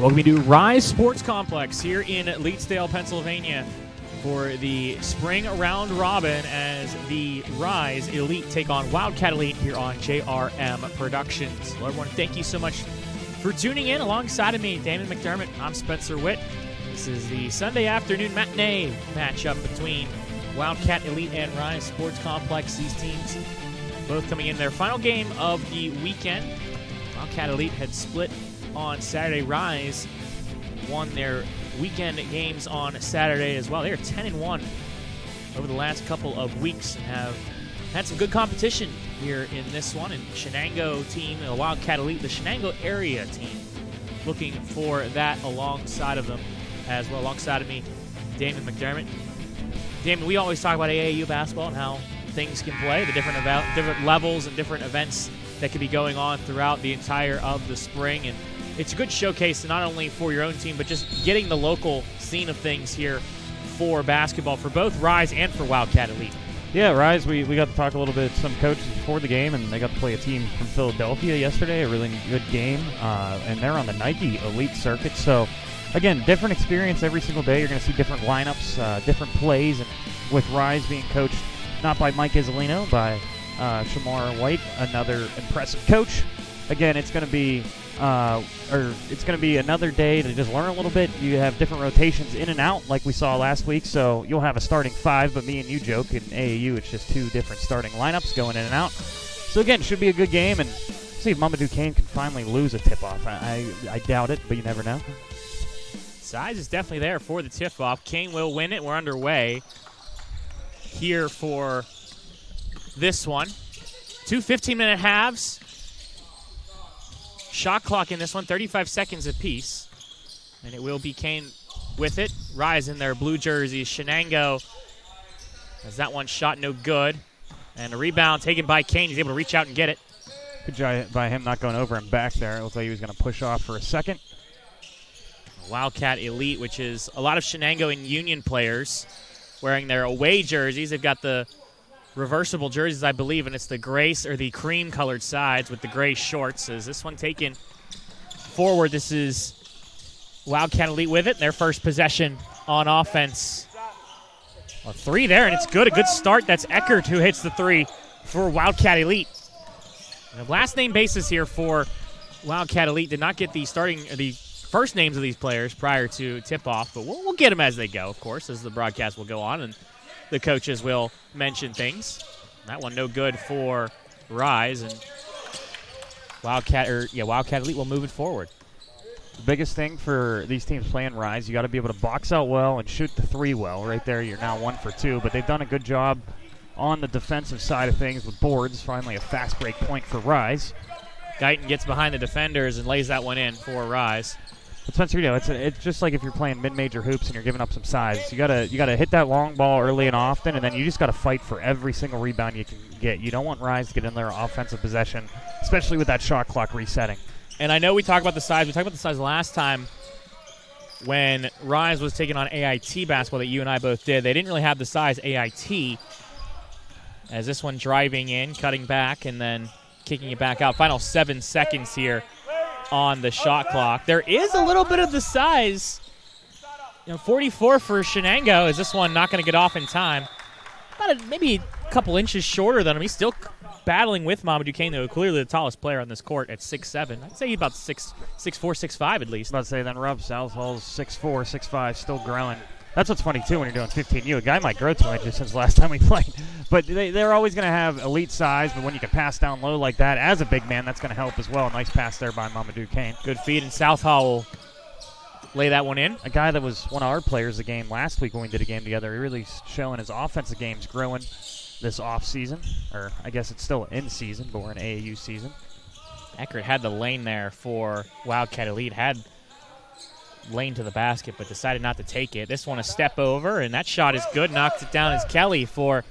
Welcome to RIZE Sports Complex here in Leetsdale, Pennsylvania for the spring round robin as the RIZE Elite take on Wildcat Elite here on JRM Productions. Hello everyone, thank you so much for tuning in. Alongside of me, Damon McDermott, I'm Spencer Witt. This is the Sunday afternoon matinee matchup between Wildcat Elite and RIZE Sports Complex. These teams both coming in their final game of the weekend. Wildcat Elite had split on Saturday. RIZE won their weekend games on Saturday as well. They are 10-1 over the last couple of weeks and have had some good competition here in this one. And Shenango team, the Wildcat Elite, the Shenango area team, looking for that alongside of them as well. Alongside of me, Damon McDermott. Damon, we always talk about AAU basketball and how things can play, the different levels and different events that could be going on throughout the entire of the spring. And it's a good showcase not only for your own team, but just getting the local scene of things here for basketball for both RIZE and for Wildcat Elite. Yeah, RIZE, we got to talk a little bit to some coaches before the game, and they got to play a team from Philadelphia yesterday, a really good game, and they're on the Nike Elite circuit. So, again, different experience every single day. You're going to see different lineups, different plays, and with RIZE being coached not by Mike Izzolino, by Shamar White, another impressive coach. Again, it's going to be another day to just learn a little bit. You have different rotations in and out like we saw last week, so you'll have a starting five, but me and you joke in AAU it's just two different starting lineups going in and out. So again, should be a good game, and see if Mamadou Kane can finally lose a tip-off. I doubt it, but you never know. Size is definitely there for the tip-off. Kane will win it. We're underway here for this one. Two 15-minute halves. Shot clock in this one, 35 seconds apiece. And it will be Kane with it. RIZE in their blue jerseys. Shenango has that one shot no good. And a rebound taken by Kane. He's able to reach out and get it. Good job by him not going over and back there. It looked like he was going to push off for a second. Wildcat Elite, which is a lot of Shenango and Union players wearing their away jerseys. They've got the reversible jerseys, I believe, and it's the gray or the cream-colored sides with the gray shorts. As this one taken forward, this is Wildcat Elite with it. Their first possession on offense. A three there, and it's good. A good start. That's Eckert who hits the three for Wildcat Elite. And the last name basis here for Wildcat Elite did not get the first names of these players prior to tip-off, but we'll get them as they go, of course, as the broadcast will go on, and the coaches will mention things. That one no good for RIZE, and Wildcat Elite will move it forward. The biggest thing for these teams playing RIZE, you got to be able to box out well and shoot the three well. Right there, you're now 1 for 2, but they've done a good job on the defensive side of things with boards. Finally, a fast break point for RIZE. Guyton gets behind the defenders and lays that one in for RIZE. But Spencer, it's just like if you're playing mid-major hoops and you're giving up some size. You gotta hit that long ball early and often, and then you just gotta fight for every single rebound you can get. You don't want RIZE to get in their offensive possession, especially with that shot clock resetting. And I know we talked about the size. We talked about the size last time when RIZE was taking on AIT basketball that you and I both did. They didn't really have the size AIT. As this one driving in, cutting back, and then kicking it back out. Final 7 seconds here on the shot clock. There is a little bit of the size. 44 for Shenango. Is this one not going to get off in time? Maybe a couple inches shorter than him. He's still battling with Mamadou Kane, though, clearly the tallest player on this court at 6'7". I'd say he's about 6'4", 6'5" at least. I was about to say, then Rob Southall's 6'4", 6'5", still growing. That's what's funny, too, when you're doing 15U. A guy might grow 2 inches since the last time we played. But they're always going to have elite size, but when you can pass down low like that as a big man, that's going to help as well. Nice pass there by Mamadou Kane. Good feed, and Southall will lay that one in. A guy that was one of our players the game last week when we did a game together. He really showing his offensive games growing this off-season. Or I guess it's still in season, but we're in AAU season. Eckert had the lane there for Wildcat Elite. Had lane to the basket, but decided not to take it. This one a step over, and that shot is good. Knocks it down as Kelly for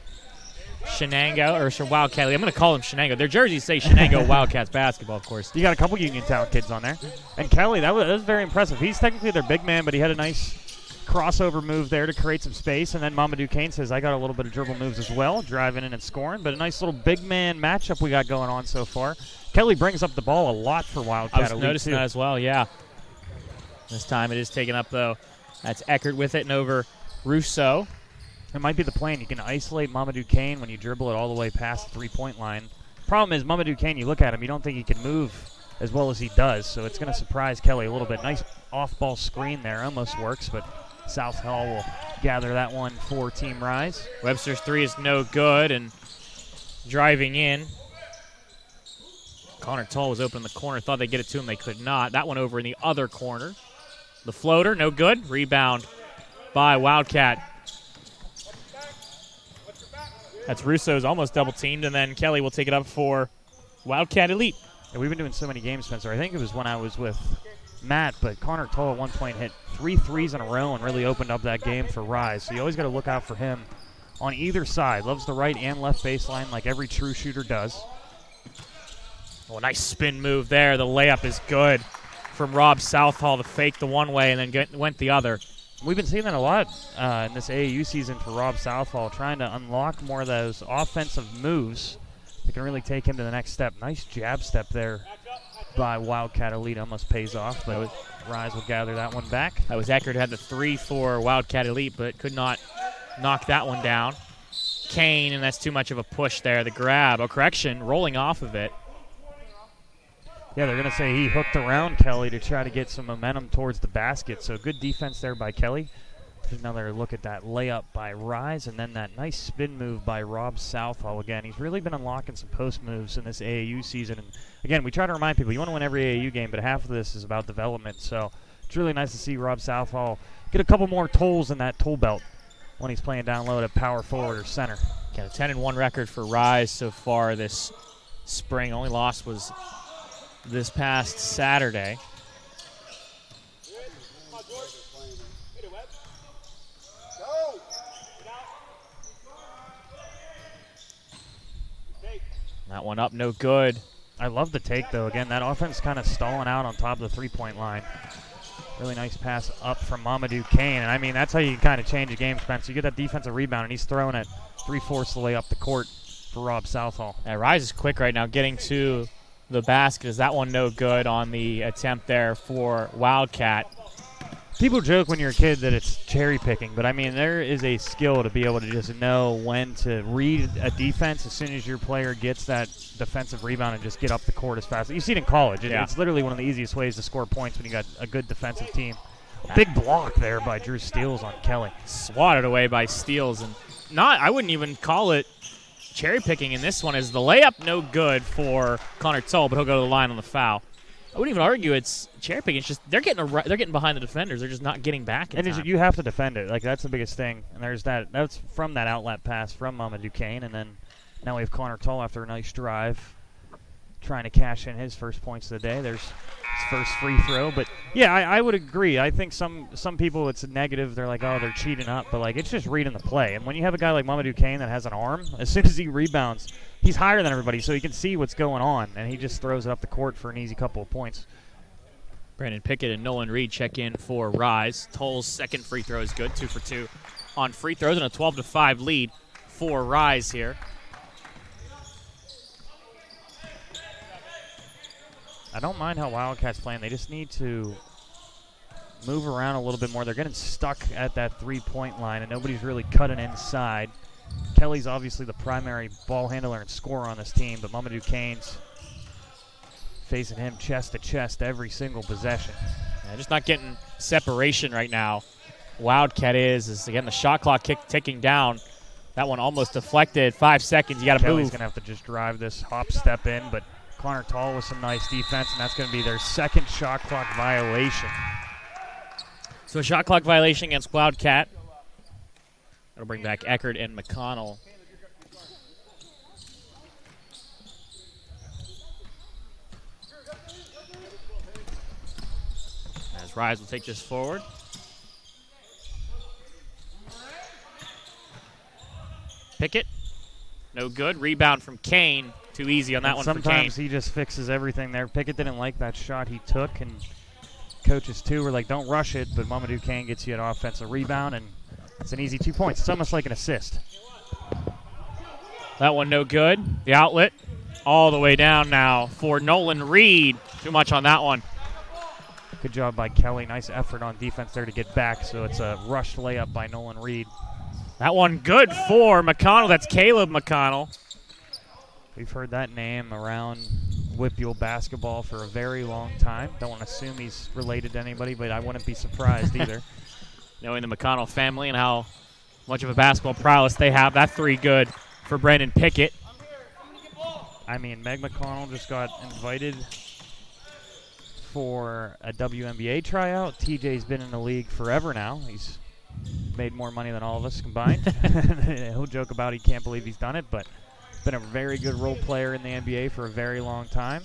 Shenango, or Wildcat Elite. I'm going to call him Shenango. Their jerseys say Shenango Wildcats basketball, of course. You got a couple Union Town kids on there. And Kelly, that was very impressive. He's technically their big man, but he had a nice crossover move there to create some space, and then Mamadou Kane says, I got a little bit of dribble moves as well, driving in and scoring, but a nice little big man matchup we got going on so far. Kelly brings up the ball a lot for Wildcat Elite. I was noticing that as well, yeah. This time it is taken up, though. That's Eckert with it and over Rousseau. It might be the plan. You can isolate Mamadou Kane when you dribble it all the way past the three-point line. Problem is, Mamadou Kane, you look at him, you don't think he can move as well as he does, so it's going to surprise Kelly a little bit. Nice off-ball screen there. Almost works, but South Hall will gather that one for Team Rise. Webster's three is no good, and driving in. Connor Tull was open in the corner. Thought they'd get it to him. They could not. That one over in the other corner. The floater, no good. Rebound by Wildcat. That's Russo's almost double-teamed, and then Kelly will take it up for Wildcat Elite. Yeah, we've been doing so many games, Spencer. I think it was when I was with Matt, but Connor Tull at one point hit 3 threes in a row and really opened up that game for Rise. So you always got to look out for him on either side. Loves the right and left baseline like every true shooter does. Oh, nice spin move there. The layup is good from Rob Southall to fake the one way and then went the other. We've been seeing that a lot in this AAU season for Rob Southall, trying to unlock more of those offensive moves that can really take him to the next step. Nice jab step there by Wildcat Elite. Almost pays off, but Rise will gather that one back. That was Eckert, had the three for Wildcat Elite, but could not knock that one down. Kane, and that's too much of a push there. The grab, correction, rolling off of it. Yeah, they're going to say he hooked around Kelly to try to get some momentum towards the basket. So good defense there by Kelly. There's another look at that layup by Rise, and then that nice spin move by Rob Southall again. He's really been unlocking some post moves in this AAU season. And again, we try to remind people, you want to win every AAU game, but half of this is about development. So it's really nice to see Rob Southall get a couple more tolls in that tool belt when he's playing down low at power forward or center. Got a 10-1 record for Rise so far this spring. Only loss was this past Saturday. That one up, no good. I love the take, though. Again, that offense kind of stalling out on top of the three-point line. Really nice pass up from Mamadou Kane. And, I mean, that's how you kind of change a game, Spencer. You get that defensive rebound, and he's throwing it 3/4 of the way up the court for Rob Southall. Yeah, Rise is quick right now getting to the basket. Is that one no good on the attempt there for Wildcat? People joke when you're a kid that it's cherry picking, but I mean there is a skill to be able to just know when to read a defense as soon as your player gets that defensive rebound and just get up the court as fast. You see it in college. It's literally one of the easiest ways to score points when you got a good defensive team. A big block there by Drew Steele on Kelly. Swatted away by Steele, and I wouldn't even call it cherry picking in this one. Is the layup no good for Connor Tull, but he'll go to the line on the foul. I wouldn't even argue it's cherry picking. It's just they're getting behind the defenders. They're just not getting back in time. You have to defend it. Like that's the biggest thing. And there's that. That's from that outlet pass from Mamadou Kane, and then now we have Connor Tull after a nice drive, trying to cash in his first points of the day. There's his first free throw. But yeah, I would agree. I think some people it's a negative. They're like, oh, they're cheating up, but like it's just reading the play. And when you have a guy like Mamadou Kane that has an arm, as soon as he rebounds, he's higher than everybody, so he can see what's going on, and he just throws it up the court for an easy couple of points. Brandon Pickett and Nolan Reed check in for Rise. Tull's second free throw is good, 2 for 2 on free throws, and a 12-5 lead for Rise here. I don't mind how Wildcats playing. They just need to move around a little bit more. They're getting stuck at that three-point line, and nobody's really cutting inside. Kelly's obviously the primary ball handler and scorer on this team, but Mamadou Kane's facing him chest to chest every single possession. Yeah, just not getting separation right now. Wildcat is again the shot clock ticking down. That one almost deflected. 5 seconds. You got to move. Kelly's going to have to just drive this hop step in, but Connor Tull with some nice defense, and that's going to be their second shot clock violation. So a shot clock violation against Wildcat. That'll bring back Eckert and McConnell. As Rise will take this forward. Pickett, no good. Rebound from Kane. Too easy on that one for Kane. Sometimes he just fixes everything there. Pickett didn't like that shot he took, and coaches too were like, don't rush it, but Mamadou Kane gets you an offensive rebound, and it's an easy 2 points. It's almost like an assist. That one no good. The outlet all the way down now for Nolan Reed. Too much on that one. Good job by Kelly. Nice effort on defense there to get back. So it's a rushed layup by Nolan Reed. That one good for McConnell. That's Caleb McConnell. We've heard that name around WPIAL basketball for a very long time. Don't want to assume he's related to anybody, but I wouldn't be surprised either. Knowing the McConnell family and how much of a basketball prowess they have. That three good for Brandon Pickett. I mean, Meg McConnell just got invited for a WNBA tryout. TJ's been in the league forever now. He's made more money than all of us combined. He'll joke about he can't believe he's done it, but been a very good role player in the NBA for a very long time.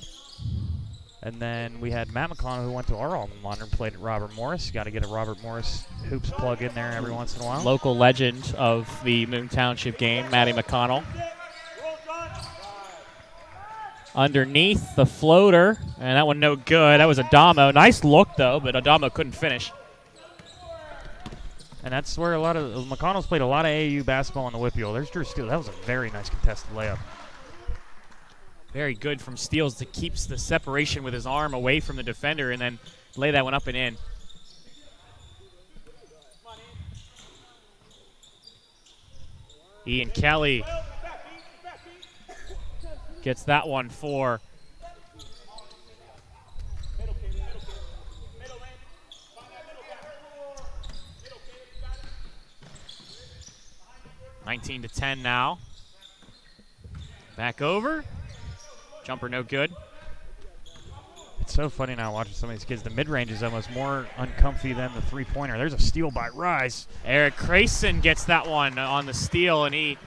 And then we had Matt McConnell, who went to our alma mater and played at Robert Morris. Got to get a Robert Morris hoops plug in there every once in a while. Local legend of the Moon Township game, Maddie McConnell. Underneath the floater, and that one no good. That was Adamo. Nice look, though, but Adamo couldn't finish. And that's where a lot of McConnell's played a lot of AAU basketball in the WPIAL. There's Drew Steele. That was a very nice contested layup. Very good from Steele to keeps the separation with his arm away from the defender and then lay that one up and in. Ian Kelly gets that one for (19-10) now. Back over. Jumper no good. It's so funny now watching some of these kids. The mid-range is almost more uncomfy than the three-pointer. There's a steal by Rise. Eric Crayson gets that one on the steal, and he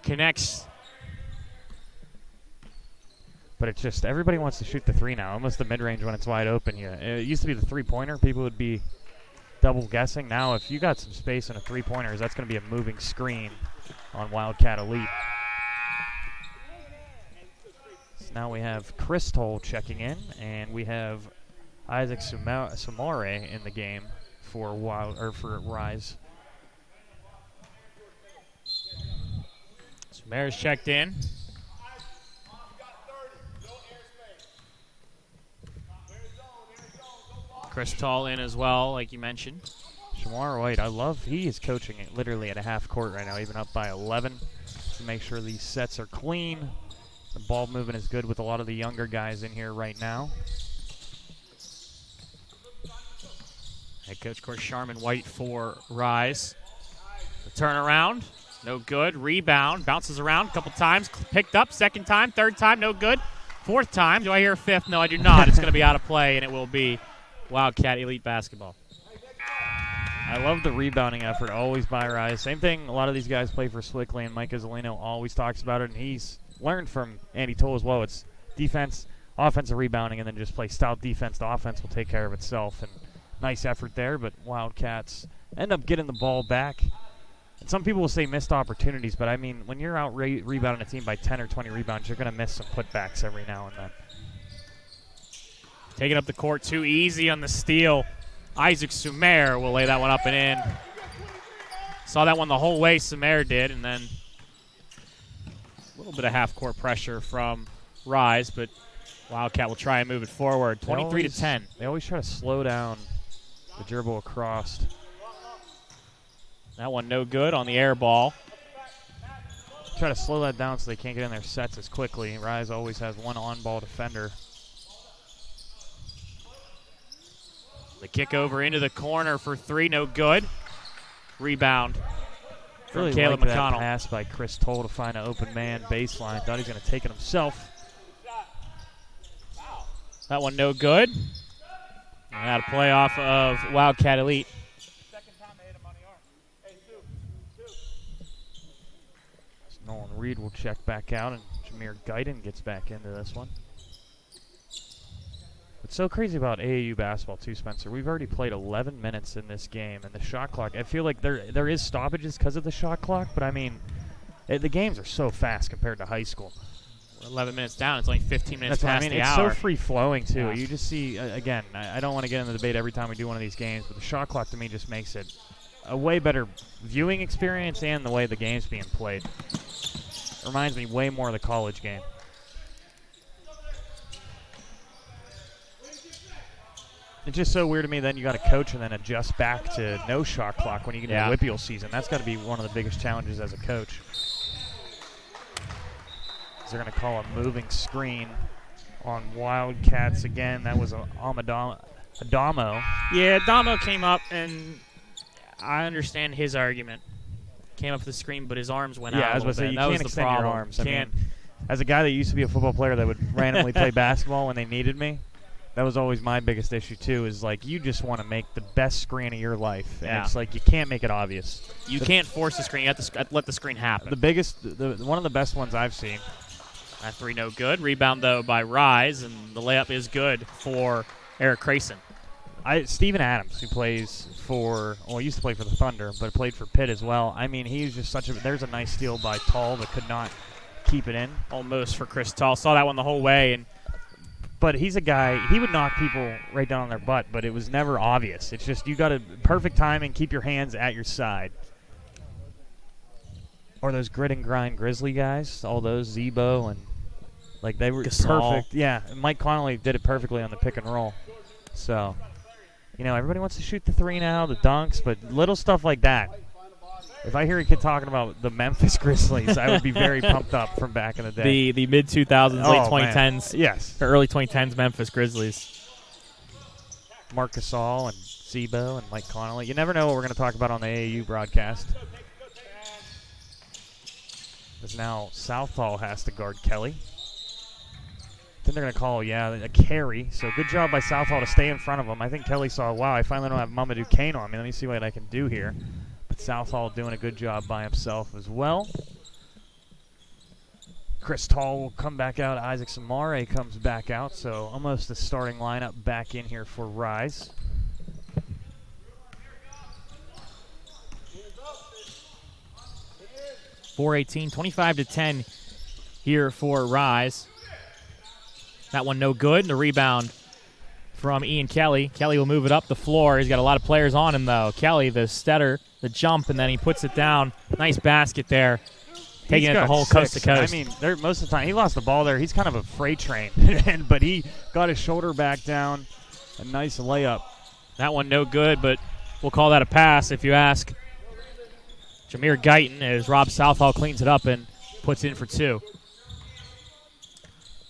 connects. But it's just everybody wants to shoot the three now. Almost the mid-range when it's wide open. Yeah, it used to be the three-pointer. People would be double guessing. Now if you got some space in a three-pointer, that's going to be a moving screen on Wildcat Elite. So now we have Chris Toll checking in, and we have Isaac Samore in the game for Rise. Sumare's checked in. Chris Tall in as well, like you mentioned. Shamar White, he is coaching it literally at a half court right now, even up by 11, to make sure these sets are clean. The ball movement is good with a lot of the younger guys in here right now. Head coach, of course, Sharman White for Rise. The turnaround, no good. Rebound, bounces around a couple times, picked up, second time, third time, no good. Fourth time, do I hear a fifth? No, I do not. It's going to be out of play, and it will be Wildcat Elite Basketball. I love the rebounding effort, always by Rise. Same thing, a lot of these guys play for Swickley, and Mike Izzolino always talks about it, and he's learned from Andy Toll as well. It's defense, offensive rebounding, and then just play stout defense. The offense will take care of itself, and nice effort there, but Wildcats end up getting the ball back. And some people will say missed opportunities, but I mean, when you're out rebounding a team by 10 or 20 rebounds, you're going to miss some putbacks every now and then. Taking up the court too easy on the steal. Isaac Sumer will lay that one up and in. Saw that one the whole way, Sumer did, and then a little bit of half-court pressure from Rise, but Wildcat will try and move it forward. 23-10. They always try to slow down the dribble across. That one no good on the air ball. Try to slow that down so they can't get in their sets as quickly. Rise always has one on-ball defender. The kick over into the corner for three, no good. Rebound from Really Caleb liked McConnell. That pass by Chris Toll to find an open man baseline. Thought he was going to take it himself. That one no good. And out of play off of Wildcat Elite. Nolan Reed will check back out, and Jameer Guyton gets back into this one. What's so crazy about AAU basketball too, Spencer, we've already played 11 minutes in this game, and the shot clock, I feel like there is stoppages because of the shot clock, but I mean, the games are so fast compared to high school. We're 11 minutes down. It's only 15 minutes past the it's hour. so free-flowing, too. Yeah. You just see, again, I don't want to get into the debate every time we do one of these games, but the shot clock to me just makes it a way better viewing experience and the way the game's being played. It reminds me way more of the college game. it's just so weird to me. Then you got to coach and then adjust back to no shot clock when you get into WPIAL season. That's got to be one of the biggest challenges as a coach. They're going to call a moving screen on Wildcats again. That was Adamo. Yeah, Adamo came up, and I understand his argument. Came up the screen, but his arms went out. Yeah, I was about to say, you can't extend your arms. Can't. I mean, as a guy that used to be a football player that would randomly play basketball when they needed me, that was always my biggest issue too, is like you just want to make the best screen of your life. And it's like you can't make it obvious. You can't force the screen. You have to let the screen happen. One of the best ones I've seen. That three no good. Rebound, though, by Rise, and the layup is good for Eric Crayson. Steven Adams, who plays he used to play for the Thunder, but played for Pitt as well. I mean, he's just there's a nice steal by Tall that could not keep it in. Almost for Chris Tall. Saw that one the whole way. But he's a guy, he would knock people right down on their butt, but it was never obvious. It's just you got a perfect timing, keep your hands at your side. Or those grit and grind Grizzly guys, all those, Zebo, and like they were Gasol. perfect. Yeah, Mike Connolly did it perfectly on the pick and roll. So, everybody wants to shoot the three now, the dunks, but little stuff like that. If I hear a kid talking about the Memphis Grizzlies, I would be very pumped up from back in the day. The mid-2000s, late 2010s. Man. Yes. Or early 2010s Memphis Grizzlies. Mark Gasol and Zebo and Mike Connolly. You never know what we're going to talk about on the AAU broadcast. Because now Southall has to guard Kelly. Then they're going to call, a carry. So good job by Southall to stay in front of him. I think Kelly saw, wow, I finally don't have Mamadou Kane on me. Let me see what I can do here. But Southall doing a good job by himself as well. Chris Tall will come back out. Isaac Samare comes back out. So almost the starting lineup back in here for Rise. .418, 25-10 here for Rise. That one no good. And the rebound from Ian Kelly. Kelly will move it up the floor. He's got a lot of players on him, though. Kelly, the stutter, the jump, and then he puts it down. Nice basket there. Taking it the whole coast to coast. I mean, most of the time, he lost the ball there. He's kind of a freight train. But he got his shoulder back down. A nice layup. That one no good, but we'll call that a pass if you ask. Jameer Guyton as Rob Southall cleans it up and puts in for two.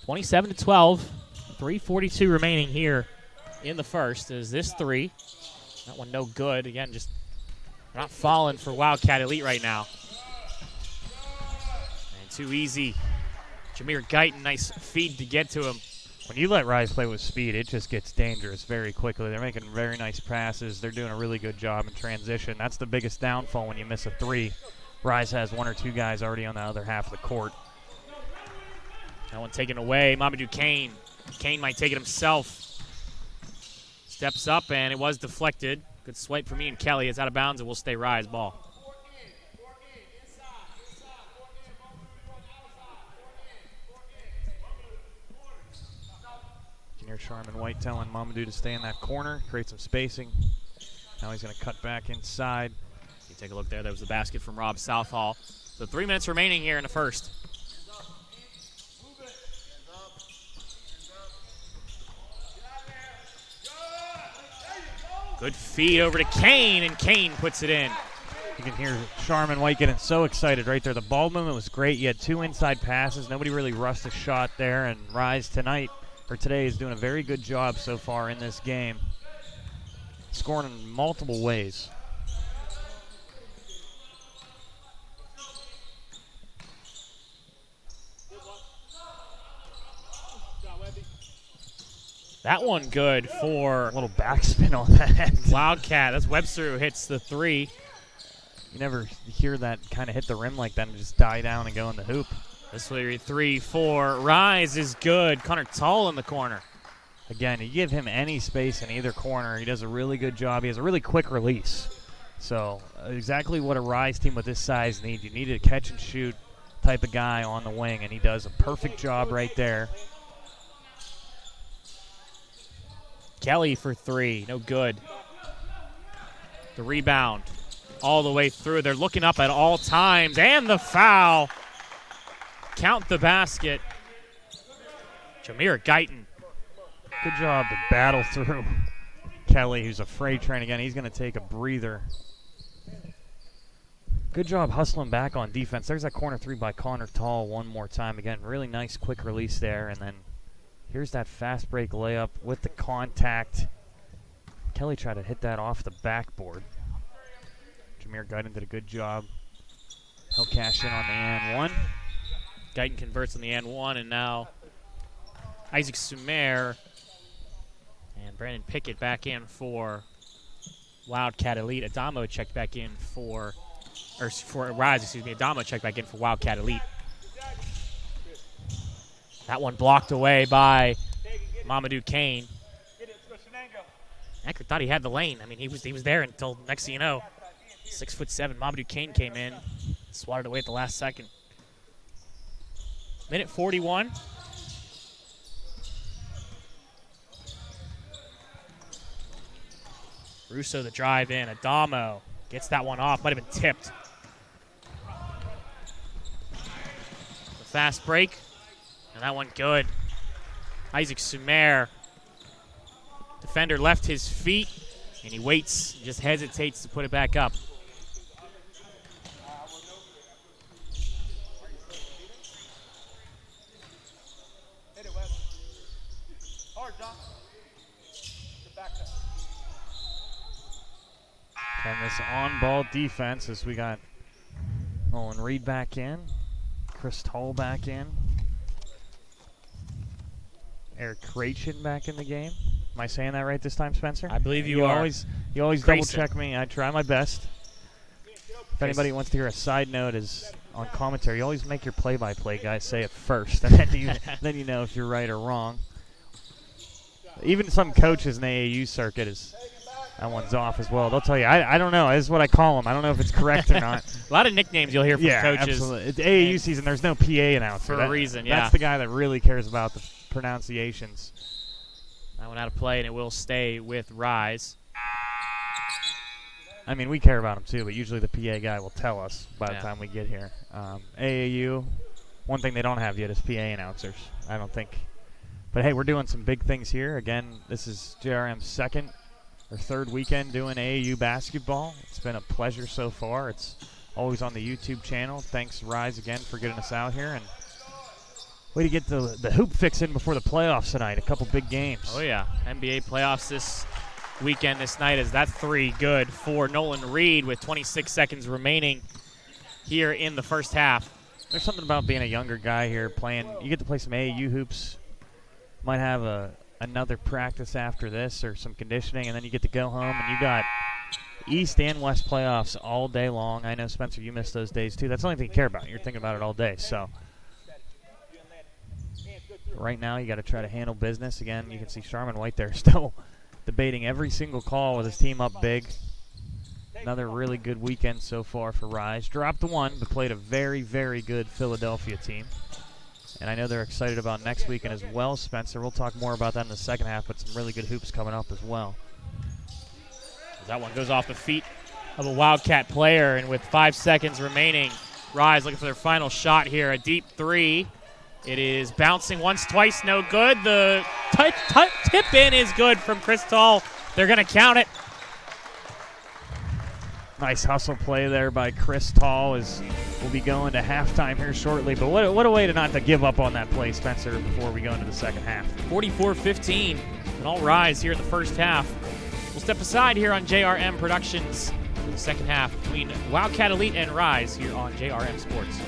27-12, 3:42 remaining here in the first. Is this three? That one no good. Again, just not falling for Wildcat Elite right now. And too easy. Jameer Guyton, nice feed to get to him. When you let Rise play with speed, it just gets dangerous very quickly. They're making very nice passes. They're doing a really good job in transition. That's the biggest downfall when you miss a three. Rise has one or two guys already on the other half of the court. That one taken away. Mamadou Kane. Kane might take it himself. Steps up, and it was deflected. Good swipe from Ian Kelly. It's out of bounds, and will stay Rise ball. You can hear Sharman White telling Mamadou to stay in that corner, create some spacing. Now he's going to cut back inside. You take a look there. That was the basket from Rob Southall. So 3 minutes remaining here in the first. Good feed over to Kane, and Kane puts it in. You can hear Sharman White getting so excited right there. The ball movement was great. You had two inside passes. Nobody really rushed a shot there, and Rise today is doing a very good job so far in this game, scoring in multiple ways. That one good for a little backspin on that. Wildcat. That's Webster who hits the three. You never hear that kind of hit the rim like that and just die down and go in the hoop. This way, 3-4. Rise is good. Connor Tull in the corner. Again, you give him any space in either corner, he does a really good job. He has a really quick release. So exactly what a Rise team with this size needs. You need a catch and shoot type of guy on the wing, and he does a perfect job right there. Kelly for three, no good. The rebound all the way through. They're looking up at all times, and the foul. Count the basket. Jameer Guyton. Good job to battle through. Kelly, who's a freight train again. He's going to take a breather. Good job hustling back on defense. There's that corner three by Connor Tall one more time. Again, really nice quick release there. And then here's that fast break layup with the contact. Kelly tried to hit that off the backboard. Jameer Guyton did a good job. He'll cash in on the and one. Guyton converts on the and one, and now Isaac Sumer and Brandon Pickett back in for Wildcat Elite. Adamo checked back in for RIZE, excuse me. Adamo checked back in for Wildcat Elite. That one blocked away by Mamadou Kane. Eckert thought he had the lane. I mean, he was there until next thing you know, 6'7", Mamadou Kane came in, swatted away at the last second. Minute 41. Russo the drive in. Adamo gets that one off. Might have been tipped. The fast break. And that one good. Isaac Sumer. Defender left his feet. And he waits. He just hesitates to put it back up. And this on-ball defense as we got Nolan Reed back in, Chris Toll back in, Eric Krachin back in the game. Am I saying that right this time, Spencer? I believe you are. You always double-check me. I try my best. If anybody wants to hear a side note is on commentary, you always make your play-by-play guys say it first, and then you know if you're right or wrong. Even some coaches in the AAU circuit that one's off as well. They'll tell you, I don't know. This is what I call them. I don't know if it's correct or not. A lot of nicknames you'll hear from coaches. Absolutely. It's AAU season. There's no PA announcer. For a reason, yeah. That's the guy that really cares about the pronunciations. That one out of play, and it will stay with RIZE. I mean, we care about them too, but usually the PA guy will tell us by the time we get here. AAU, one thing they don't have yet is PA announcers, I don't think. But, hey, we're doing some big things here. Again, this is JRM's second or third weekend doing AAU basketball. It's been a pleasure so far. It's always on the YouTube channel. Thanks, RIZE, again, for getting us out here. And way to get the hoop fix in before the playoffs tonight. A couple big games. Oh, yeah. NBA playoffs this weekend, this night, is that three good for Nolan Reed with 26 seconds remaining here in the first half. There's something about being a younger guy here playing. You get to play some AAU hoops. Might have another practice after this or some conditioning, and then you get to go home, and you got East and West playoffs all day long. I know, Spencer, you miss those days too. That's the only thing you care about. You're thinking about it all day. So right now you got to try to handle business. Again, you can see Sharman White there still debating every single call with his team up big. Another really good weekend so far for RIZE. Dropped the one, but played a very, very good Philadelphia team. And I know they're excited about next weekend as well, Spencer. We'll talk more about that in the second half, but some really good hoops coming up as well. That one goes off the feet of a Wildcat player, and with 5 seconds remaining, RIZE looking for their final shot here. A deep three. It is bouncing once, twice, no good. The tip in is good from Chris Tall. They're going to count it. Nice hustle play there by Chris Tall as we'll be going to halftime here shortly. But what a way to not to give up on that play, Spencer, before we go into the second half. 44-15, and all RIZE here in the first half. We'll step aside here on JRM Productions for the second half between Wildcat Elite and RIZE here on JRM Sports.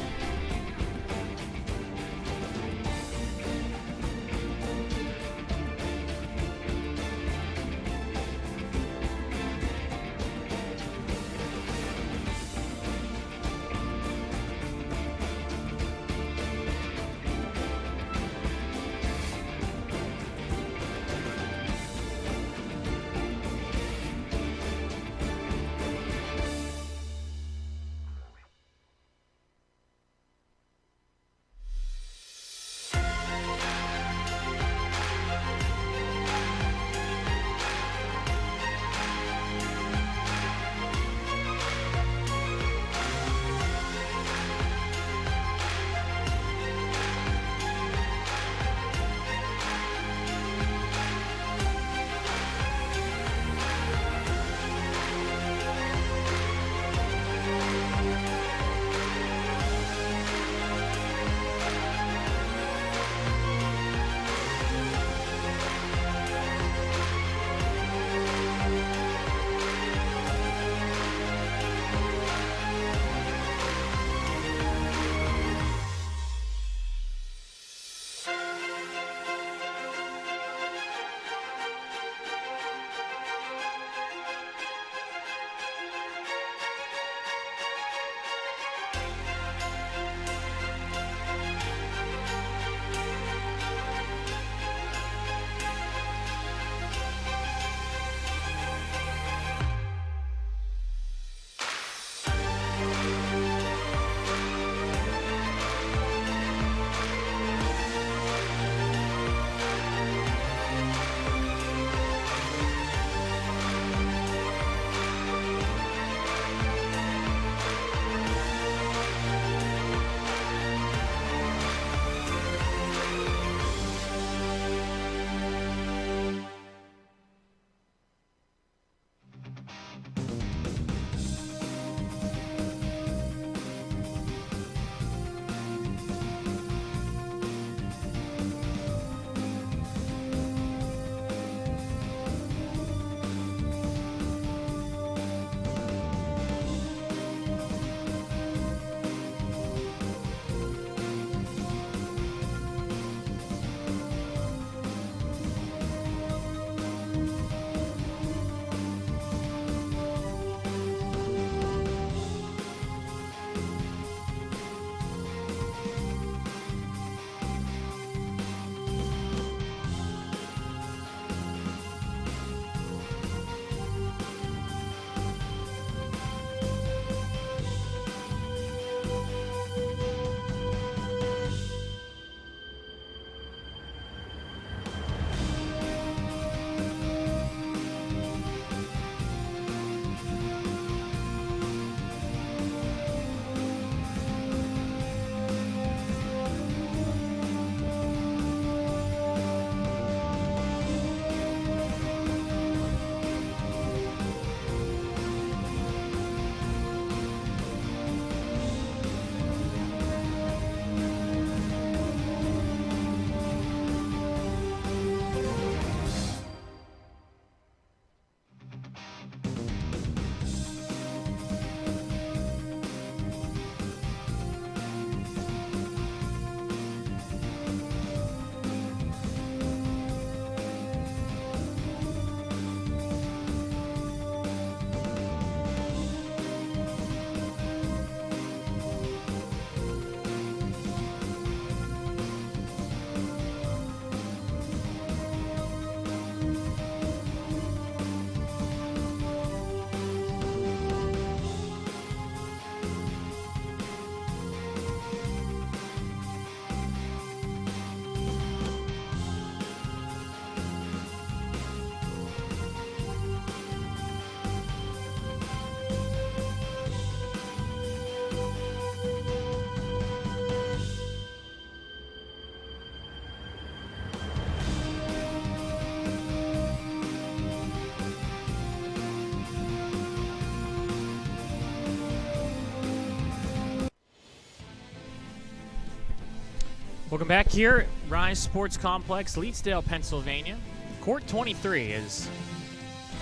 Welcome back here, RIZE Sports Complex, Leetsdale, Pennsylvania. Court 23 is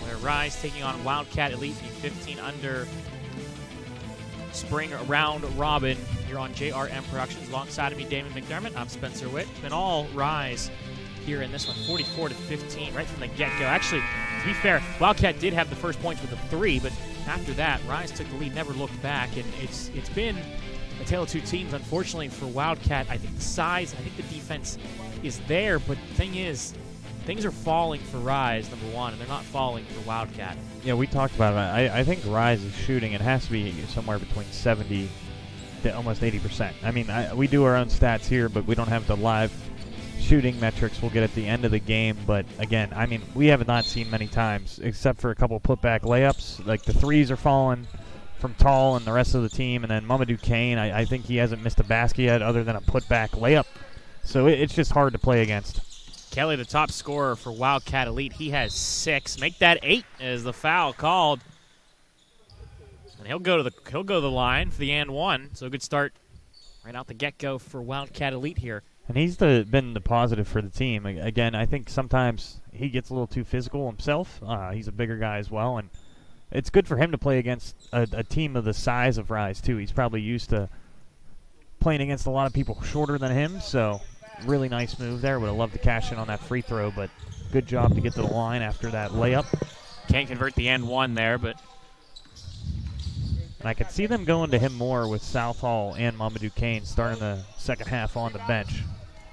where RIZE taking on Wildcat Elite, the 15 under spring round robin here on JRM Productions. Alongside of me, Damon McDermott. I'm Spencer Witt. It's been all RIZE here in this one, 44-15, right from the get-go. Actually, to be fair, Wildcat did have the first points with a 3, but after that, RIZE took the lead, never looked back, and it's been a tale of two teams. Unfortunately for Wildcat, I think the size, I think the defense is there, but the thing is, things are falling for RIZE, number one, and they're not falling for Wildcat. Yeah, we talked about it. I think RIZE is shooting. It has to be somewhere between 70 to almost 80%. I mean, we do our own stats here, but we don't have the live shooting metrics we'll get at the end of the game. But again, I mean, we have not seen many times, except for a couple putback layups. Like the threes are falling from Tall and the rest of the team, and then Mamadou Kane, I think he hasn't missed a basket yet other than a putback layup. So it's just hard to play against. Kelly, the top scorer for Wildcat Elite, he has 6. Make that 8 as the foul called. And he'll go to the line for the and one. So a good start right out the get-go for Wildcat Elite here. And he's been the positive for the team. Again, I think sometimes he gets a little too physical himself. He's a bigger guy as well, and it's good for him to play against a team of the size of RIZE, too. He's probably used to playing against a lot of people shorter than him, so really nice move there. Would have loved to cash in on that free throw, but good job to get to the line after that layup. Can't convert the and one there, but and I could see them going to him more with Southall and Mamadou Kane starting the second half on the bench.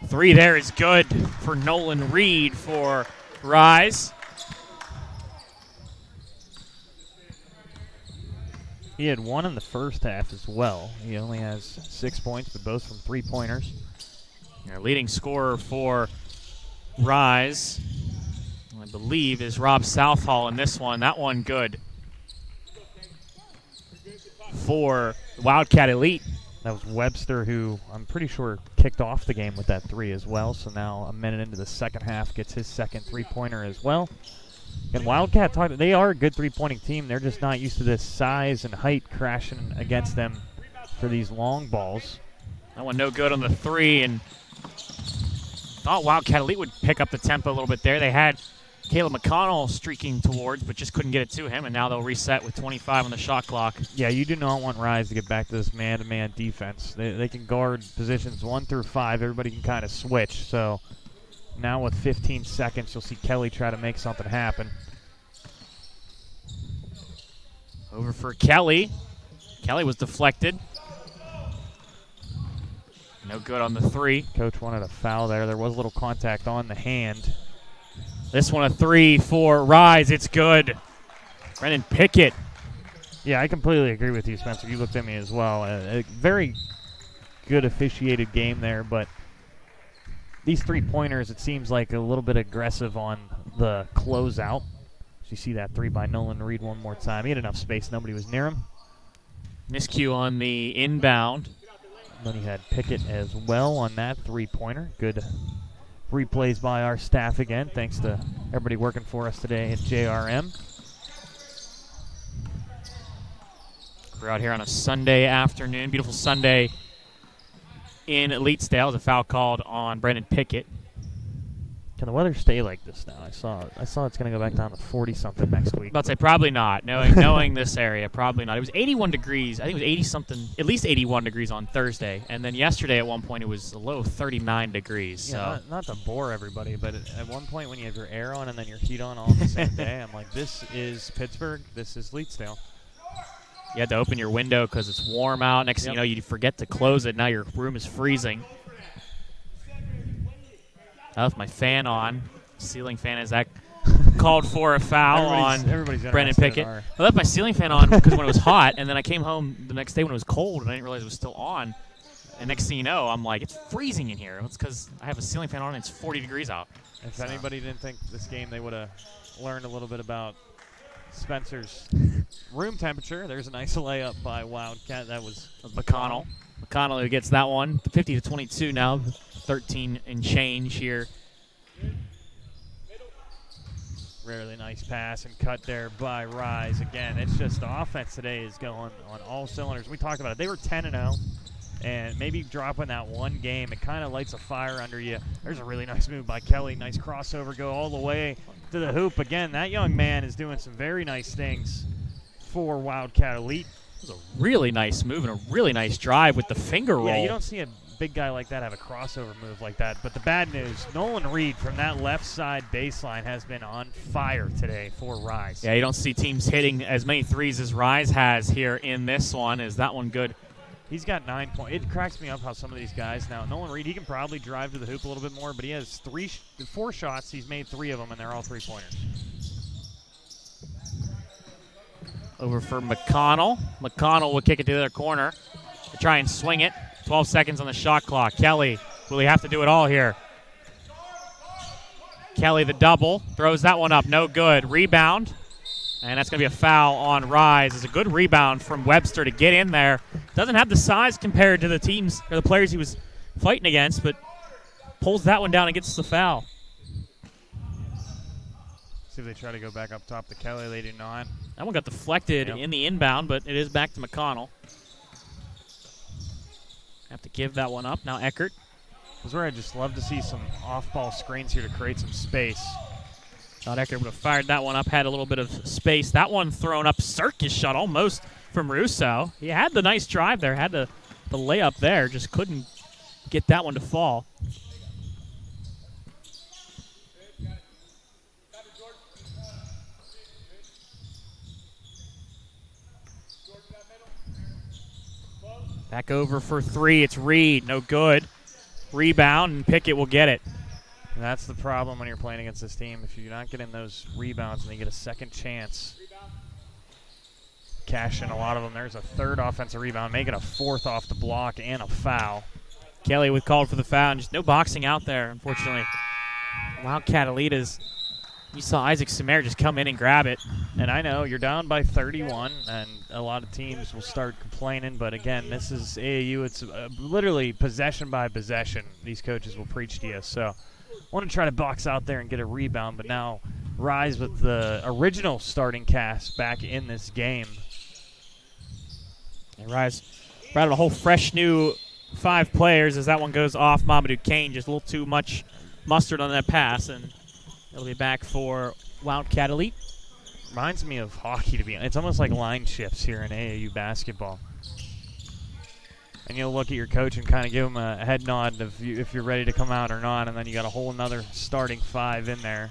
3 there is good for Nolan Reed for RIZE. He had 1 in the first half as well. He only has 6 points, but both from three-pointers. Our leading scorer for RIZE, I believe, is Rob Southall in this one. That one good for Wildcat Elite. That was Webster, who I'm pretty sure kicked off the game with that 3 as well. So now a minute into the second half, gets his second three-pointer as well. And Wildcat, they are a good three-pointing team. They're just not used to this size and height crashing against them for these long balls. That one no good on the 3, and thought Wildcat Elite would pick up the tempo a little bit there. They had Caleb McConnell streaking towards, but just couldn't get it to him, and now they'll reset with 25 on the shot clock. Yeah, you do not want RIZE to get back to this man-to-man defense. They can guard positions 1 through 5. Everybody can kind of switch. So now with 15 seconds, you'll see Kelly try to make something happen. Over for Kelly. Kelly was deflected. No good on the 3. Coach wanted a foul there. There was a little contact on the hand. This one a 3 for RIZE. It's good. Brendan Pickett. Yeah, I completely agree with you, Spencer. You looked at me as well. A very good officiated game there, but these three-pointers, it seems like a little bit aggressive on the closeout. So you see that 3 by Nolan Reed one more time. He had enough space. Nobody was near him. Miscue on the inbound. And then he had Pickett as well on that three-pointer. Good replays by our staff again. Thanks to everybody working for us today at JRM. We're out here on a Sunday afternoon. Beautiful Sunday in Leetsdale. There's a foul called on Brendan Pickett. Can the weather stay like this now? I saw it's going to go back down to 40-something next week. I'm about to say probably not. Knowing this area, probably not. It was 81 degrees. I think it was 80-something, at least 81 degrees on Thursday. And then yesterday at one point it was a low 39 degrees. Yeah, so. not to bore everybody, but at one point when you have your air on and then your heat on all the same day, I'm like, this is Pittsburgh, this is Leetsdale. You had to open your window because it's warm out. Next thing you know, you forget to close it. Now your room is freezing. I left my fan on. Ceiling fan, is that called for a foul on Brendan Pickett? I left my ceiling fan on because when it was hot, and then I came home the next day when it was cold, and I didn't realize it was still on. And next thing you know, I'm like, it's freezing in here. It's because I have a ceiling fan on and it's 40 degrees out. If anybody didn't think this game, they would have learned a little bit about Spencer's room temperature. There's a nice layup by Wildcat. That was McConnell. McConnell who gets that one. 50-22 now. 13 and change here. Really nice pass and cut there by RIZE. Again, it's just the offense today is going on all cylinders. We talked about it. They were 10-0 And maybe dropping that one game, it kind of lights a fire under you. There's a really nice move by Kelly. Nice crossover, go all the way to the hoop. Again, that young man is doing some very nice things for Wildcat Elite. It was a really nice move and a really nice drive with the finger roll. Yeah, you don't see a big guy like that have a crossover move like that. But the bad news, Nolan Reed from that left side baseline has been on fire today for RIZE. Yeah, you don't see teams hitting as many threes as RIZE has here in this one. Is that one good? He's got 9 points. It cracks me up how some of these guys now, Nolan Reed, he can probably drive to the hoop a little bit more, but he has 4 shots. He's made 3 of them, and they're all 3-pointers. Over for McConnell. McConnell will kick it to the other corner to try and swing it. 12 seconds on the shot clock. Kelly, will he have to do it all here? Kelly the double. Throws that one up. No good. Rebound. And that's going to be a foul on RIZE. It's a good rebound from Webster to get in there. Doesn't have the size compared to the teams or the players he was fighting against, but pulls that one down and gets the foul. See if they try to go back up top to Kelly. They do not. That one got deflected in the inbound, but it is back to McConnell. Have to give that one up. Now Eckert. This is where I just love to see some off-ball screens here to create some space. Thought Eckert would have fired that one up, had a little bit of space. That one thrown up, circus shot almost from Russo. He had the nice drive there, had the layup there, just couldn't get that one to fall. Back over for 3, it's Reed, no good. Rebound, and Pickett will get it. And that's the problem when you're playing against this team. If you're not getting those rebounds and you get a second chance, cash in a lot of them. There's a 3rd offensive rebound, making a 4th off the block and a foul. Kelly was called for the foul, and just no boxing out there, unfortunately. Wildcat Elite is, you saw Isaac Samir just come in and grab it. And I know you're down by 31, and a lot of teams will start complaining, but again, this is AAU. It's literally possession by possession. These coaches will preach to you. So want to try to box out there and get a rebound, but now RIZE with the original starting cast back in this game. And RIZE brought out a whole fresh new 5 players as that one goes off. Mamadou Kane, just a little too much mustard on that pass, and it'll be back for Wildcat Elite. Reminds me of hockey, to be honest. It's almost like line shifts here in AAU basketball. And you'll look at your coach and kind of give him a head nod if you're ready to come out or not, and then you got a whole another starting 5 in there.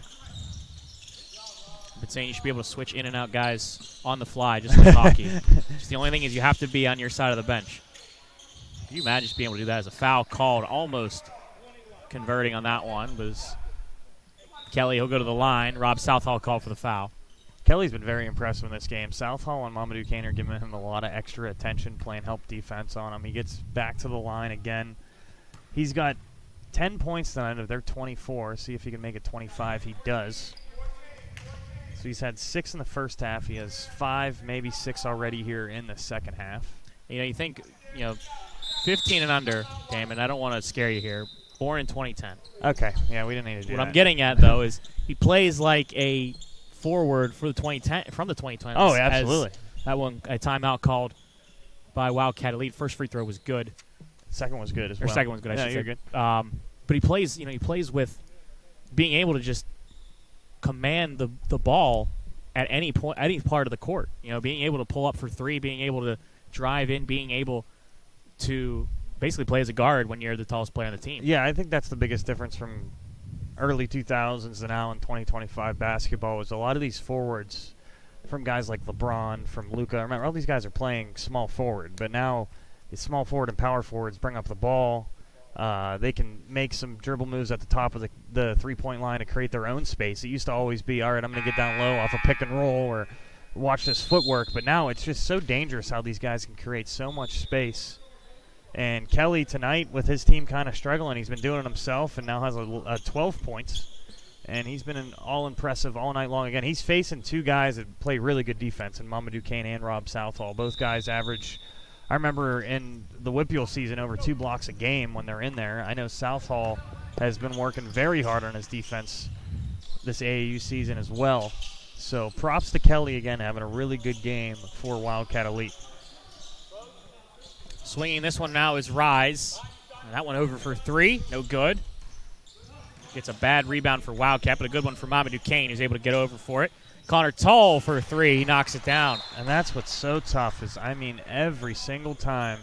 I've been saying you should be able to switch in and out guys on the fly, just like hockey. Just the only thing is you have to be on your side of the bench. Can you imagine just being able to do that as a foul called? Almost converting on that one was Kelly. He'll go to the line. Rob Southall called for the foul. Kelly's been very impressive in this game. Southall and Mamadou Kane are giving him a lot of extra attention, playing help defense on him. He gets back to the line again. He's got 10 points tonight of their 24. See if he can make it 25. He does. So he's had 6 in the first half. He has 5, maybe 6 already here in the second half. You know, you think, 15 and under, Damon. I don't want to scare you here. Born in 2010. Okay. Yeah, we didn't need to do that. What I'm getting at, though, is he plays like a forward for the 2010 from the 2020s. Oh, absolutely. That one, a timeout called by Wildcat Elite. First free throw was good. Second was good as well. Or second was good. I should say. You're good. But he plays. He plays with being able to just command the ball at any point, any part of the court. Being able to pull up for 3, being able to drive in, being able to basically play as a guard when you're the tallest player on the team. Yeah, I think that's the biggest difference from early 2000s to now in 2025 basketball is a lot of these forwards from guys like LeBron, from Luka. Remember, all these guys are playing small forward, but now the small forward and power forwards bring up the ball. They can make some dribble moves at the top of the three-point line to create their own space. It used to always be, all right, I'm going to get down low off a pick and roll or watch this footwork, but now it's just so dangerous how these guys can create so much space. And Kelly tonight, with his team kind of struggling, he's been doing it himself and now has a 12 points. And he's been all impressive all night long. Again, he's facing 2 guys that play really good defense, in Mamadou Kane and Rob Southall. Both guys average, I remember in the Whippeal season, over 2 blocks a game when they're in there. I know Southall has been working very hard on his defense this AAU season as well. So props to Kelly again, having a really good game for Wildcat Elite. Swinging this one now is Rise. And that one over for 3. No good. Gets a bad rebound for Wildcat, but a good one for Mamadou Kane, who's able to get over for it. Connor Tull for 3. He knocks it down. And that's what's so tough is, every single time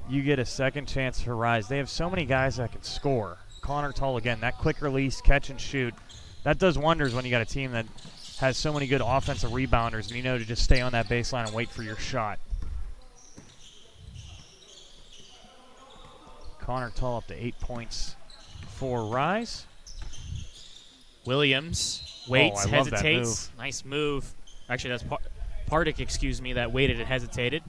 you get a second chance for Rise, they have so many guys that can score. Connor Tull, again, that quick release, catch and shoot, that does wonders when you got a team that has so many good offensive rebounders and you know to just stay on that baseline and wait for your shot. Connor Tull up to 8 points for Rise. Williams waits, I love that hesitates. move. Nice move. Actually, that's Pardick, that waited and hesitated.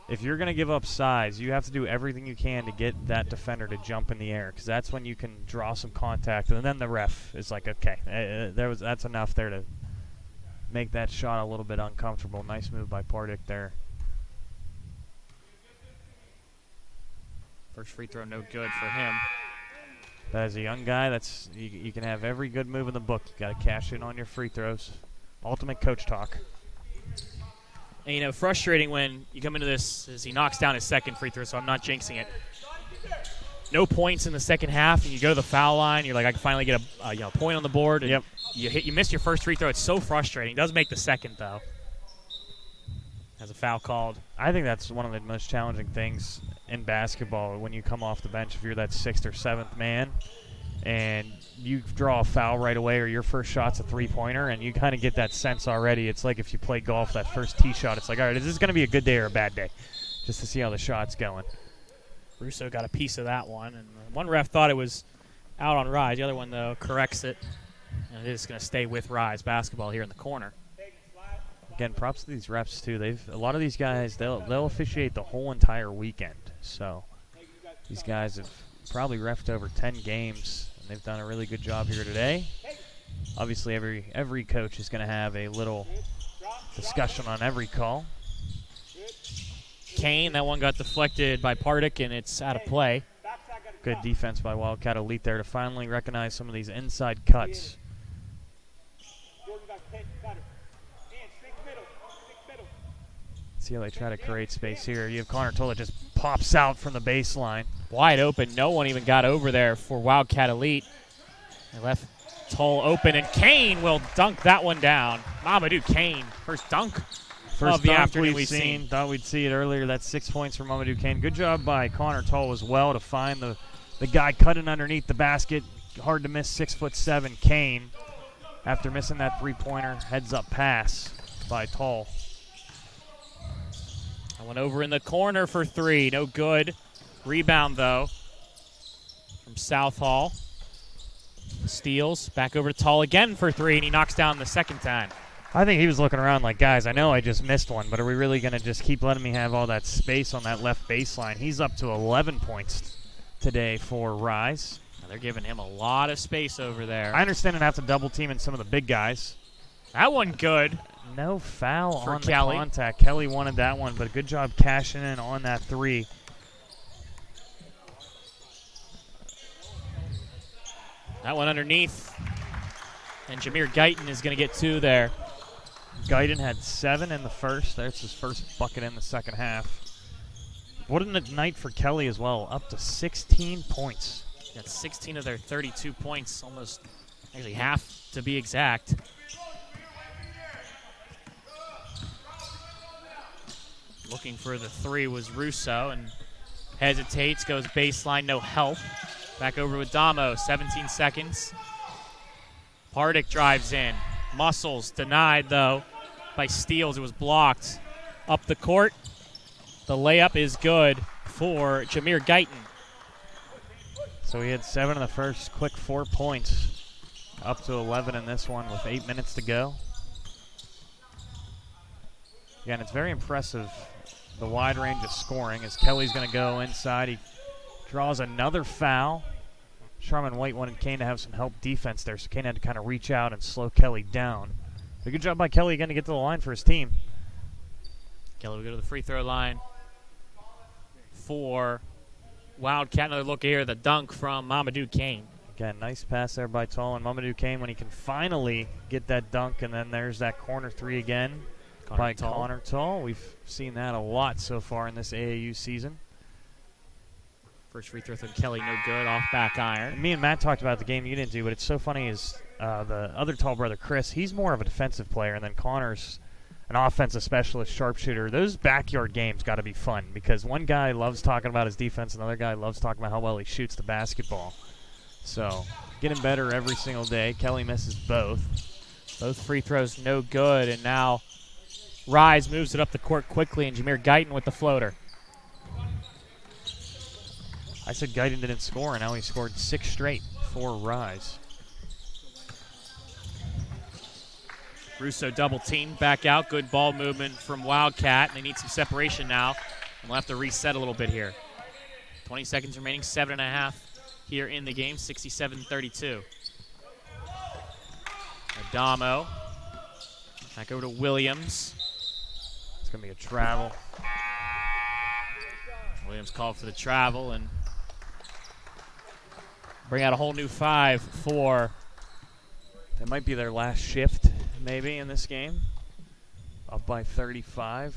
If you're going to give up size, you have to do everything you can to get that defender to jump in the air, because that's when you can draw some contact. And then the ref is like, okay, that's enough there to make that shot a little bit uncomfortable. Nice move by Pardick there. First free throw, no good for him. As a young guy, you can have every good move in the book. You got to cash in on your free throws. Ultimate coach talk. And, frustrating when you come into this as he knocks down his second free throw, so I'm not jinxing it. No points in the second half, and you go to the foul line. You're like, I can finally get a point on the board. And yep. You missed your first free throw. It's so frustrating. Does make the second, though. Has a foul called. I think that's one of the most challenging things in basketball when you come off the bench. If you're that 6th or 7th man and you draw a foul right away, or your first shot's a three-pointer, and you kind of get that sense already. It's like if you play golf, that first tee shot, it's like, all right, is this going to be a good day or a bad day? Just to see how the shot's going. Russo got a piece of that one, and one ref thought it was out on Rise. The other one, though, corrects it, and it is going to stay with Rise basketball here in the corner. Again, props to these refs too. A lot of these guys, they'll officiate the whole entire weekend. So these guys have probably reffed over 10 games, and they've done a really good job here today. Obviously, every coach is going to have a little discussion on every call. Kane, that one got deflected by Pardick, and it's out of play. Good defense by Wildcat Elite there to finally recognize some of these inside cuts. See how they try to create space here. You have Connor Tull that just pops out from the baseline. Wide open. No one even got over there for Wildcat Elite. They left Tull open, and Kane will dunk that one down. Mamadou Kane, first dunk of the afternoon we've seen. Thought we'd see it earlier. That's 6 points for Mamadou Kane. Good job by Connor Tull as well to find the guy cutting underneath the basket. Hard to miss 6'7" Kane after missing that three-pointer. Heads-up pass by Tull. I went over in the corner for 3. No good. Rebound, though, from Southall. Steals. Back over to Tull again for 3, and he knocks down the second time. I think he was looking around like, guys, I know I just missed one, but are we really going to just keep letting me have all that space on that left baseline? He's up to 11 points today for Rise. Now they're giving him a lot of space over there. I understand and have to double team in some of the big guys. That one good. No foul for on Kelly. The contact. Kelly wanted that one, but a good job cashing in on that 3. That one underneath. And Jameer Guyton is going to get 2 there. Guyton had 7 in the first. There's his first bucket in the second half. What a night for Kelly as well. Up to 16 points. Got 16 of their 32 points. Almost, actually half to be exact. Looking for the 3 was Russo, and hesitates, goes baseline, no help. Back over with Damo, 17 seconds. Pardick drives in. Muscles denied, though, by Steels. It was blocked. Up the court. The layup is good for Jameer Guyton. So he had 7 in the first, quick 4 points. Up to 11 in this one with 8 minutes to go. Again, it's very impressive, the wide range of scoring, as Kelly's going to go inside. He draws another foul. Sharman White wanted Kane to have some help defense there, so Kane had to kind of reach out and slow Kelly down. But a good job by Kelly again to get to the line for his team. Kelly will go to the free throw line for Wildcat. Another look here, the dunk from Mamadou Kane. Again, nice pass there by Tull, and Mamadou Kane when he can finally get that dunk, and then there's that corner 3 again. by Connor Tull. We've seen that a lot so far in this AAU season. First free throw from Kelly, no good, off back iron. And me and Matt talked about the game you didn't do, but it's so funny is the other tall brother, Chris, he's more of a defensive player, and then Connor's an offensive specialist, sharpshooter. Those backyard games got to be fun because one guy loves talking about his defense, and another guy loves talking about how well he shoots the basketball. So getting better every single day. Kelly misses both. Both free throws no good, and now RIZE moves it up the court quickly, and Jameer Guyton with the floater. I said Guyton didn't score, and now he scored 6 straight for RIZE. Russo double team, back out. Good ball movement from Wildcat. They need some separation now. We'll have to reset a little bit here. 20 seconds remaining, 7.5 here in the game, 67-32. Adamo. Back over to Williams. It's going to be a travel. Williams called for the travel and bring out a whole new 5 for. That might be their last shift, maybe, in this game. Up by 35.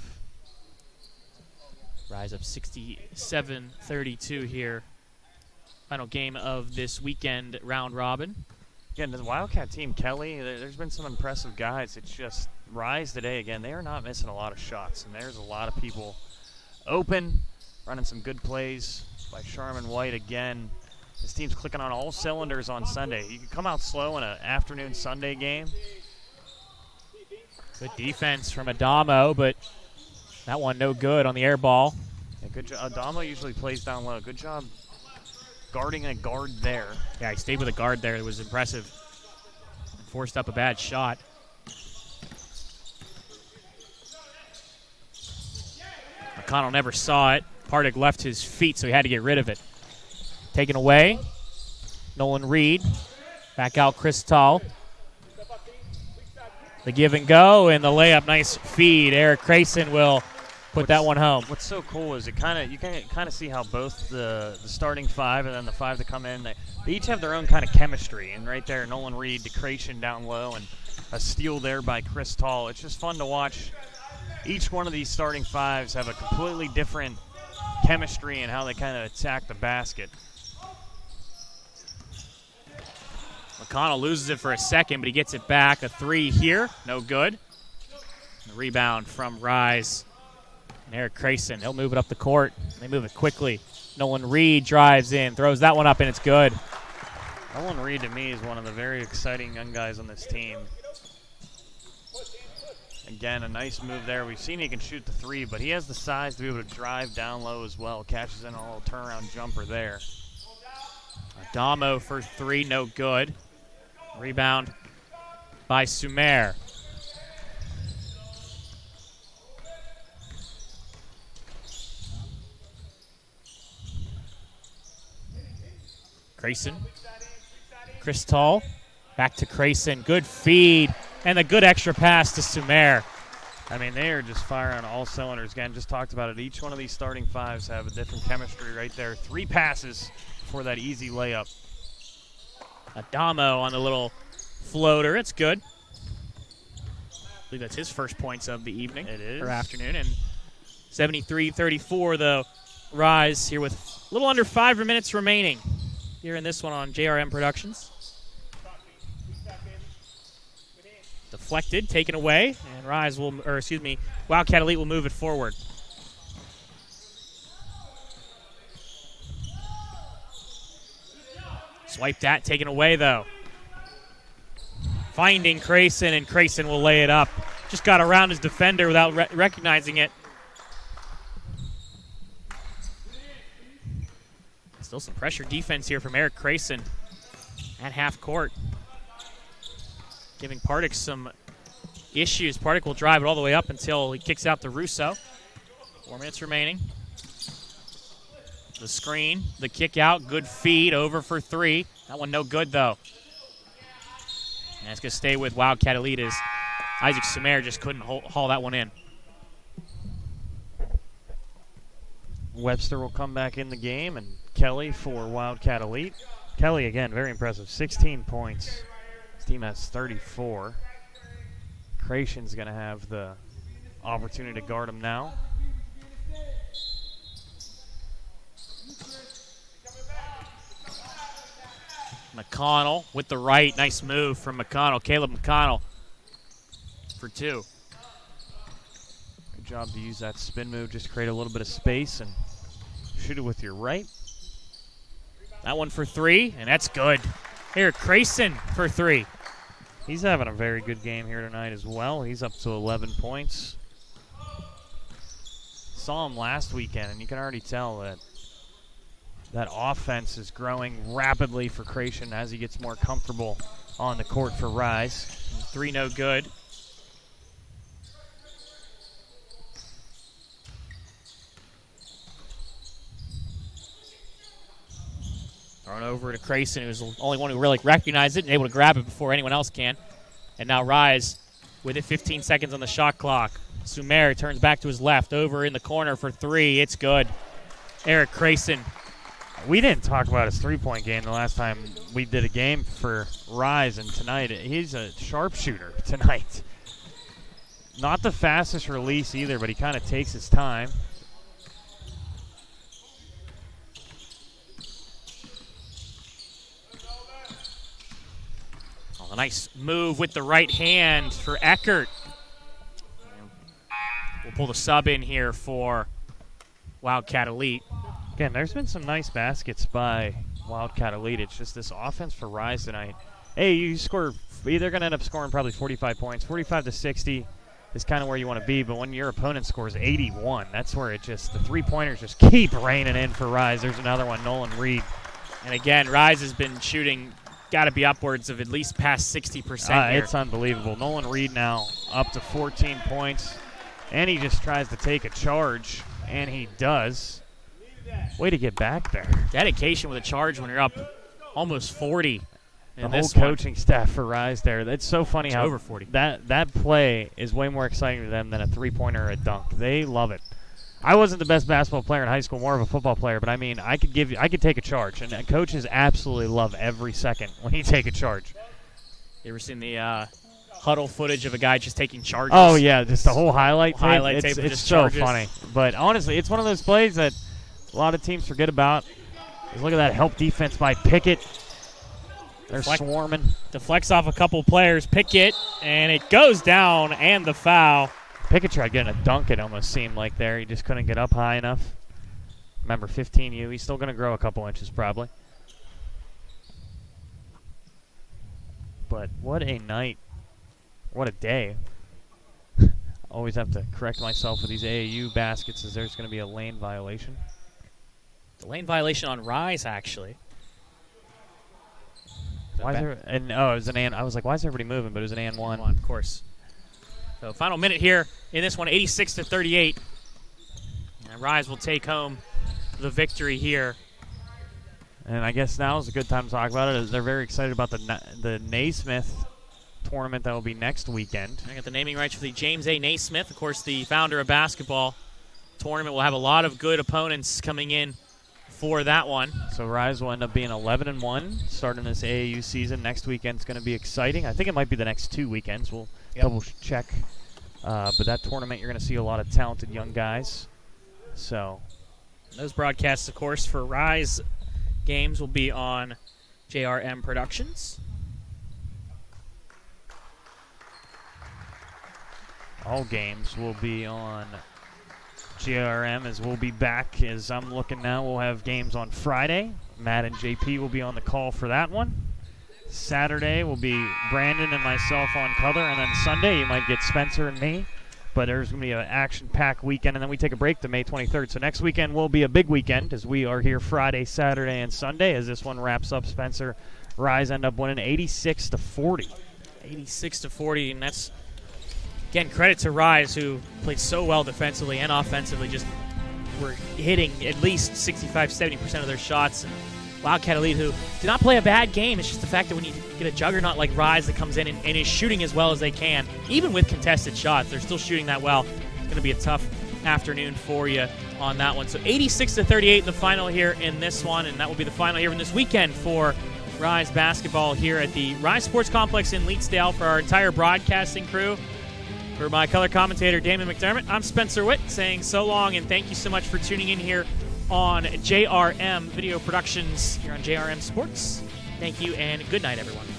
RIZE up 67-32 here. Final game of this weekend round robin. Again, the Wildcat team, Kelly, there's been some impressive guys. It's just RIZE today, again, they are not missing a lot of shots. And there's a lot of people open, running some good plays by Sharman White again. This team's clicking on all cylinders on Sunday. You can come out slow in an afternoon Sunday game. Good defense from Adamo, but that one no good on the air ball. Yeah, good job. Adamo usually plays down low. Good job guarding a guard there. Yeah, he stayed with a guard there. It was impressive. And forced up a bad shot. McConnell never saw it. Pardig left his feet, so he had to get rid of it. Taken away. Nolan Reed. Back out Chris Tull. The give and go and the layup. Nice feed. Eric Crayson will put that one home. What's so cool is you can kind of see how both the starting 5 and then the 5 that come in, they each have their own kind of chemistry. And right there, Nolan Reed to Creation down low and a steal there by Chris Tull. It's just fun to watch each one of these starting 5s have a completely different chemistry and how they kind of attack the basket. McConnell loses it for a second, but he gets it back. A 3 here, no good. The rebound from RIZE. And Eric Crayson, he'll move it up the court. They move it quickly. Nolan Reed drives in, throws that one up, and it's good. Nolan Reed, to me, is one of the very exciting young guys on this team. Again, a nice move there. We've seen he can shoot the 3, but he has the size to be able to drive down low as well. Catches in a little turnaround jumper there. Adamo for 3, no good. Rebound by Sumer. Crayson. Chris Tull. Back to Crayson. Good feed. And a good extra pass to Sumer. I mean, they are just firing on all cylinders. Again, just talked about it. Each one of these starting 5s have a different chemistry right there. 3 passes for that easy layup. Adamo on the little floater. It's good. I believe that's his first points of the evening. It is. Or afternoon. And 73-34, the RIZE here with a little under 5 minutes remaining here in this one on JRM Productions. Deflected, taken away, and RIZE will, or excuse me, Wildcat Elite will move it forward. Swiped at, taken away though. Finding Crayson, and Crayson will lay it up. Just got around his defender without recognizing it. Still some pressure defense here from Eric Crayson at half court. Giving Pardig some issues. Pardig will drive it all the way up until he kicks out to Russo. 4 minutes remaining. The screen, the kick out, good feed, over for 3. That one no good though. And it's going to stay with Wildcat Elite as Isaac Sumer just couldn't haul that one in. Webster will come back in the game, and Kelly for Wildcat Elite. Kelly, again, very impressive. 16 points. His team has 34. Creation's going to have the opportunity to guard him now. McConnell with the right. Nice move from McConnell. Caleb McConnell for 2. Good job to use that spin move, just create a little bit of space and shoot it with your right. That one for 3, and that's good. Here, Crayson for 3. He's having a very good game here tonight as well. He's up to 11 points. Saw him last weekend, and you can already tell that offense is growing rapidly for Crayson as he gets more comfortable on the court for RIZE. 3 no good. Thrown over to Crayson, who's the only one who really recognized it and able to grab it before anyone else can. And now RIZE with it, 15 seconds on the shot clock. Sumer turns back to his left, over in the corner for 3. It's good. Eric Crayson. We didn't talk about his three-point game the last time we did a game for RIZE, and tonight he's a sharpshooter tonight. Not the fastest release either, but he kind of takes his time. A nice move with the right hand for Eckert. We'll pull the sub in here for Wildcat Elite. Again, there's been some nice baskets by Wildcat Elite. It's just this offense for RIZE tonight. Hey, they're going to end up scoring probably 45 points. 45 to 60 is kind of where you want to be, but when your opponent scores 81, that's where the three-pointers just keep raining in for RIZE. There's another one, Nolan Reed. And again, RIZE has been shooting, got to be upwards of at least past 60% here. It's unbelievable. Nolan Reed now up to 14 points, and he just tries to take a charge, and he does. Way to get back there. Dedication with a charge when you're up almost 40. The whole coaching staff for RIZE there. That's so funny how over 40. That play is way more exciting to them than a three-pointer or a dunk. They love it. I wasn't the best basketball player in high school, more of a football player, but I mean, I could take a charge, and coaches absolutely love every second when you take a charge. You ever seen the huddle footage of a guy just taking charges? Oh yeah, just the whole highlight tape. It's so charges. Funny. But honestly, it's one of those plays that a lot of teams forget about. Just look at that help defense by Pickett. They're swarming. Deflects off a couple players. Pickett, and it goes down, and the foul. Pickett tried getting a dunk, it almost seemed like there. He just couldn't get up high enough. Remember, 15U. He's still going to grow a couple inches probably. But what a night. What a day. Always have to correct myself with these AAU baskets as there's going to be a lane violation. The lane violation on RIZE, actually. Why is there? And it was an and. I was like, why is everybody moving? But it was an and one. Of course. So final minute here in this one, 86 to 38. And RIZE will take home the victory here. And I guess now is a good time to talk about it, as they're very excited about the Naismith tournament that will be next weekend. I got the naming rights for the James A. Naismith, of course, the founder of basketball. Tournament will have a lot of good opponents coming in for that one. So RIZE will end up being 11-1 starting this AAU season. Next weekend's going to be exciting. I think it might be the next 2 weekends. We'll double check. But that tournament, you're going to see a lot of talented young guys. So those broadcasts, of course, for RIZE games will be on JRM Productions. All games will be on JRM, as we'll be back. As I'm looking now, we'll have games on Friday. Matt and JP will be on the call for that one. Saturday will be Brandon and myself on color, and then Sunday you might get Spencer and me. But there's going to be an action-packed weekend, and then we take a break to May 23rd. So next weekend will be a big weekend, as we are here Friday, Saturday, and Sunday. As this one wraps up, Spencer, RIZE end up winning 86 to 40. 86 to 40, and that's, again, credit to RIZE, who played so well defensively and offensively. Just were hitting at least 65-70% of their shots. And Wildcat Elite, who did not play a bad game. It's just the fact that when you get a juggernaut like RIZE that comes in and is shooting as well as they can, even with contested shots, they're still shooting that well. It's going to be a tough afternoon for you on that one. So 86 to 38 in the final here in this one, and that will be the final here in this weekend for RIZE basketball here at the RIZE Sports Complex in Leetsdale. For our entire broadcasting crew, For my color commentator, Damon McDermott, I'm Spencer Witt saying so long, and thank you so much for tuning in here on JRM Video Productions here on JRM Sports. Thank you, and good night, everyone.